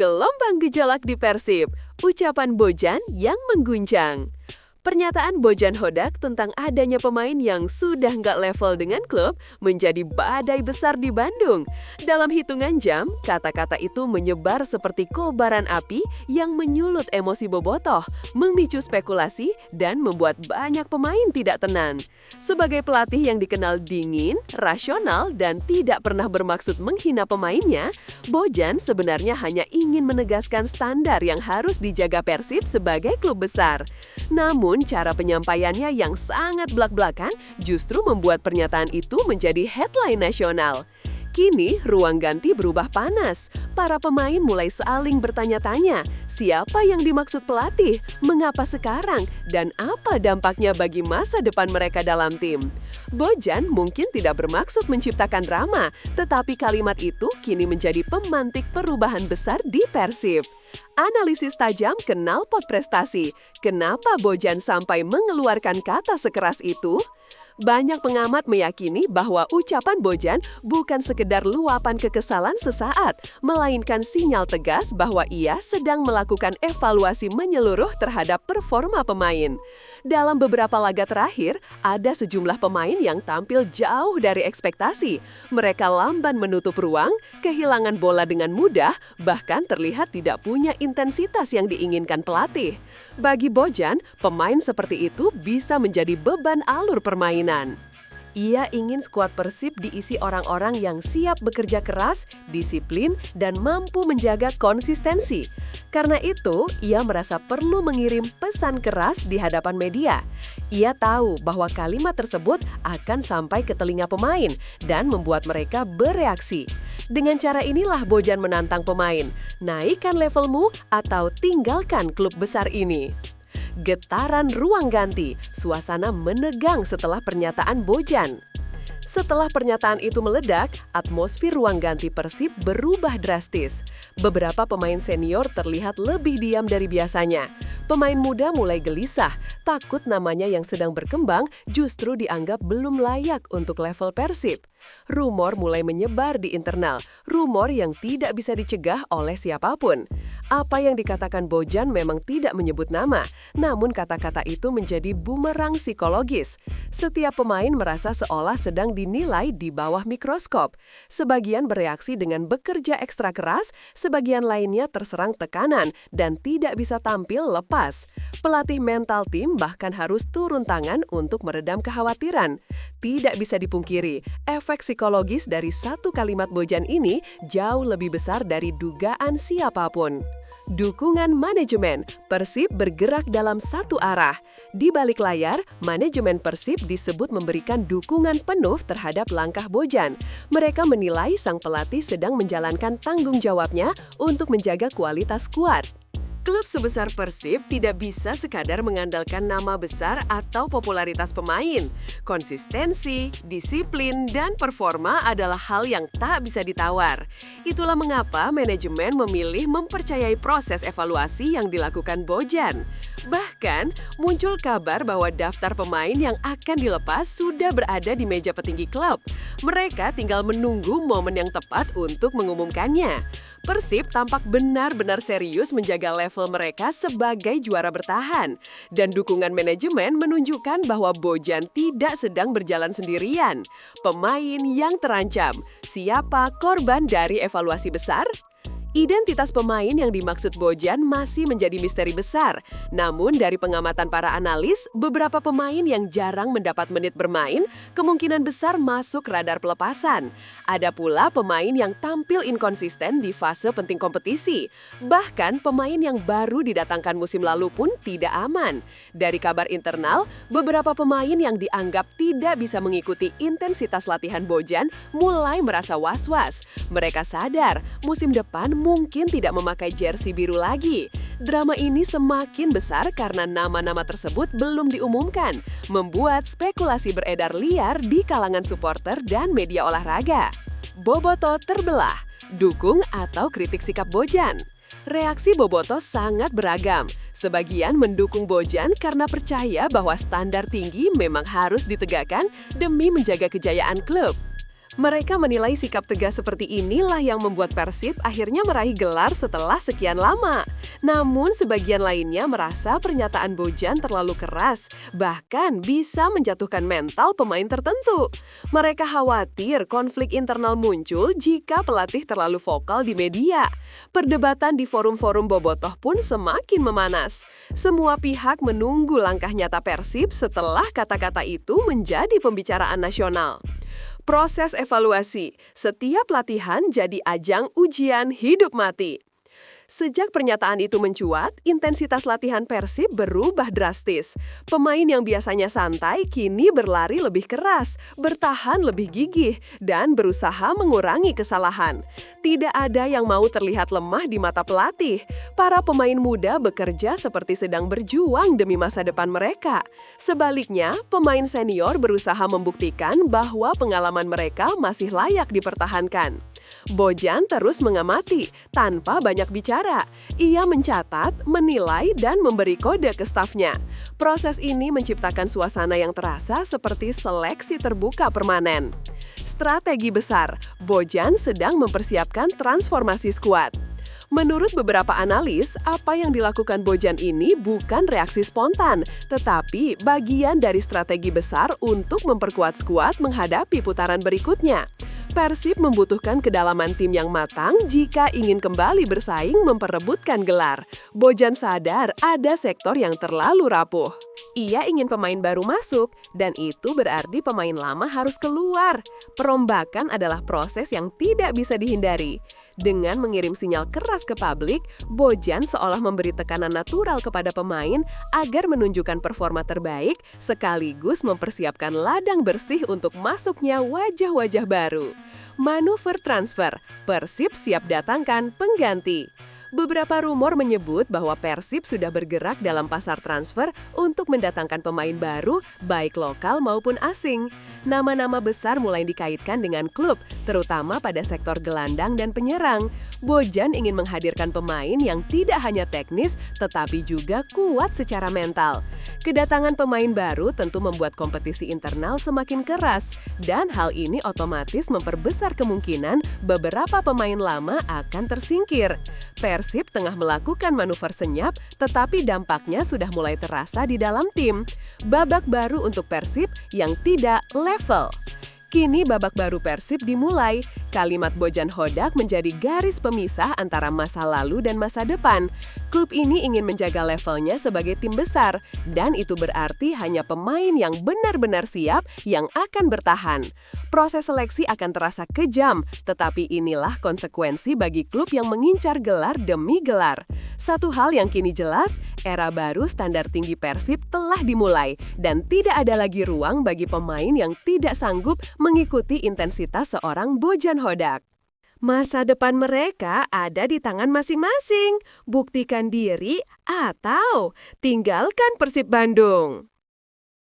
Gelombang gejolak di Persib, ucapan Bojan yang mengguncang. Pernyataan Bojan Hodak tentang adanya pemain yang sudah nggak level dengan klub menjadi badai besar di Bandung. Dalam hitungan jam, kata-kata itu menyebar seperti kobaran api yang menyulut emosi bobotoh, memicu spekulasi, dan membuat banyak pemain tidak tenang. Sebagai pelatih yang dikenal dingin, rasional, dan tidak pernah bermaksud menghina pemainnya, Bojan sebenarnya hanya ingin menegaskan standar yang harus dijaga Persib sebagai klub besar. Namun, cara penyampaiannya yang sangat blak-blakan justru membuat pernyataan itu menjadi headline nasional. Kini, ruang ganti berubah panas. Para pemain mulai saling bertanya-tanya, siapa yang dimaksud pelatih, mengapa sekarang, dan apa dampaknya bagi masa depan mereka dalam tim. Bojan mungkin tidak bermaksud menciptakan drama, tetapi kalimat itu kini menjadi pemantik perubahan besar di Persib. Analisis tajam knalpot prestasi. Kenapa Bojan sampai mengeluarkan kata sekeras itu? Banyak pengamat meyakini bahwa ucapan Bojan bukan sekedar luapan kekesalan sesaat, melainkan sinyal tegas bahwa ia sedang melakukan evaluasi menyeluruh terhadap performa pemain. Dalam beberapa laga terakhir, ada sejumlah pemain yang tampil jauh dari ekspektasi. Mereka lamban menutup ruang, kehilangan bola dengan mudah, bahkan terlihat tidak punya intensitas yang diinginkan pelatih. Bagi Bojan, pemain seperti itu bisa menjadi beban alur permainan. Ia ingin skuad Persib diisi orang-orang yang siap bekerja keras, disiplin, dan mampu menjaga konsistensi. Karena itu, ia merasa perlu mengirim pesan keras di hadapan media. Ia tahu bahwa kalimat tersebut akan sampai ke telinga pemain dan membuat mereka bereaksi. Dengan cara inilah Bojan menantang pemain, naikkan levelmu atau tinggalkan klub besar ini. Getaran ruang ganti, suasana menegang setelah pernyataan Bojan. Setelah pernyataan itu meledak, atmosfer ruang ganti Persib berubah drastis. Beberapa pemain senior terlihat lebih diam dari biasanya. Pemain muda mulai gelisah, takut namanya yang sedang berkembang justru dianggap belum layak untuk level Persib. Rumor mulai menyebar di internal, rumor yang tidak bisa dicegah oleh siapapun. Apa yang dikatakan Bojan memang tidak menyebut nama, namun kata-kata itu menjadi bumerang psikologis. Setiap pemain merasa seolah sedang dinilai di bawah mikroskop. Sebagian bereaksi dengan bekerja ekstra keras, sebagian lainnya terserang tekanan dan tidak bisa tampil lepas. Pelatih mental tim bahkan harus turun tangan untuk meredam kekhawatiran. Tidak bisa dipungkiri, efek psikologis dari satu kalimat Bojan ini jauh lebih besar dari dugaan siapapun. Dukungan manajemen, Persib bergerak dalam satu arah. Di balik layar, manajemen Persib disebut memberikan dukungan penuh terhadap langkah Bojan. Mereka menilai sang pelatih sedang menjalankan tanggung jawabnya untuk menjaga kualitas skuad. Klub sebesar Persib tidak bisa sekadar mengandalkan nama besar atau popularitas pemain. Konsistensi, disiplin, dan performa adalah hal yang tak bisa ditawar. Itulah mengapa manajemen memilih mempercayai proses evaluasi yang dilakukan Bojan. Bahkan, muncul kabar bahwa daftar pemain yang akan dilepas sudah berada di meja petinggi klub. Mereka tinggal menunggu momen yang tepat untuk mengumumkannya. Persib tampak benar-benar serius menjaga level mereka sebagai juara bertahan. Dan dukungan manajemen menunjukkan bahwa Bojan tidak sedang berjalan sendirian. Pemain yang terancam, siapa korban dari evaluasi besar? Identitas pemain yang dimaksud Bojan masih menjadi misteri besar. Namun dari pengamatan para analis, beberapa pemain yang jarang mendapat menit bermain kemungkinan besar masuk radar pelepasan. Ada pula pemain yang tampil inkonsisten di fase penting kompetisi. Bahkan pemain yang baru didatangkan musim lalu pun tidak aman. Dari kabar internal, beberapa pemain yang dianggap tidak bisa mengikuti intensitas latihan Bojan mulai merasa was-was. Mereka sadar musim depan mungkin tidak memakai jersey biru lagi. Drama ini semakin besar karena nama-nama tersebut belum diumumkan, membuat spekulasi beredar liar di kalangan supporter dan media olahraga. Bobotoh terbelah, dukung atau kritik sikap Bojan. Reaksi bobotoh sangat beragam. Sebagian mendukung Bojan karena percaya bahwa standar tinggi memang harus ditegakkan demi menjaga kejayaan klub. Mereka menilai sikap tegas seperti inilah yang membuat Persib akhirnya meraih gelar setelah sekian lama. Namun sebagian lainnya merasa pernyataan Bojan terlalu keras, bahkan bisa menjatuhkan mental pemain tertentu. Mereka khawatir konflik internal muncul jika pelatih terlalu vokal di media. Perdebatan di forum-forum bobotoh pun semakin memanas. Semua pihak menunggu langkah nyata Persib setelah kata-kata itu menjadi pembicaraan nasional. Proses evaluasi, setiap latihan jadi ajang ujian hidup mati. Sejak pernyataan itu mencuat, intensitas latihan Persib berubah drastis. Pemain yang biasanya santai kini berlari lebih keras, bertahan lebih gigih, dan berusaha mengurangi kesalahan. Tidak ada yang mau terlihat lemah di mata pelatih. Para pemain muda bekerja seperti sedang berjuang demi masa depan mereka. Sebaliknya, pemain senior berusaha membuktikan bahwa pengalaman mereka masih layak dipertahankan. Bojan terus mengamati, tanpa banyak bicara. Ia mencatat, menilai, dan memberi kode ke stafnya. Proses ini menciptakan suasana yang terasa seperti seleksi terbuka permanen. Strategi besar, Bojan sedang mempersiapkan transformasi skuad. Menurut beberapa analis, apa yang dilakukan Bojan ini bukan reaksi spontan, tetapi bagian dari strategi besar untuk memperkuat skuad menghadapi putaran berikutnya. Persib membutuhkan kedalaman tim yang matang jika ingin kembali bersaing memperebutkan gelar. Bojan sadar ada sektor yang terlalu rapuh. Ia ingin pemain baru masuk, dan itu berarti pemain lama harus keluar. Perombakan adalah proses yang tidak bisa dihindari. Dengan mengirim sinyal keras ke publik, Bojan seolah memberi tekanan natural kepada pemain agar menunjukkan performa terbaik sekaligus mempersiapkan ladang bersih untuk masuknya wajah-wajah baru. Manuver transfer, Persib siap datangkan pengganti. Beberapa rumor menyebut bahwa Persib sudah bergerak dalam pasar transfer untuk mendatangkan pemain baru, baik lokal maupun asing. Nama-nama besar mulai dikaitkan dengan klub, terutama pada sektor gelandang dan penyerang. Bojan ingin menghadirkan pemain yang tidak hanya teknis, tetapi juga kuat secara mental. Kedatangan pemain baru tentu membuat kompetisi internal semakin keras, dan hal ini otomatis memperbesar kemungkinan beberapa pemain lama akan tersingkir. Persib tengah melakukan manuver senyap, tetapi dampaknya sudah mulai terasa di dalam tim. Babak baru untuk Persib yang tidak level. Kini babak baru Persib dimulai. Kalimat Bojan Hodak menjadi garis pemisah antara masa lalu dan masa depan. Klub ini ingin menjaga levelnya sebagai tim besar, dan itu berarti hanya pemain yang benar-benar siap yang akan bertahan. Proses seleksi akan terasa kejam, tetapi inilah konsekuensi bagi klub yang mengincar gelar demi gelar. Satu hal yang kini jelas, era baru standar tinggi Persib telah dimulai, dan tidak ada lagi ruang bagi pemain yang tidak sanggup mengikuti intensitas seorang Bojan Hodak. Masa depan mereka ada di tangan masing-masing. Buktikan diri atau tinggalkan Persib Bandung.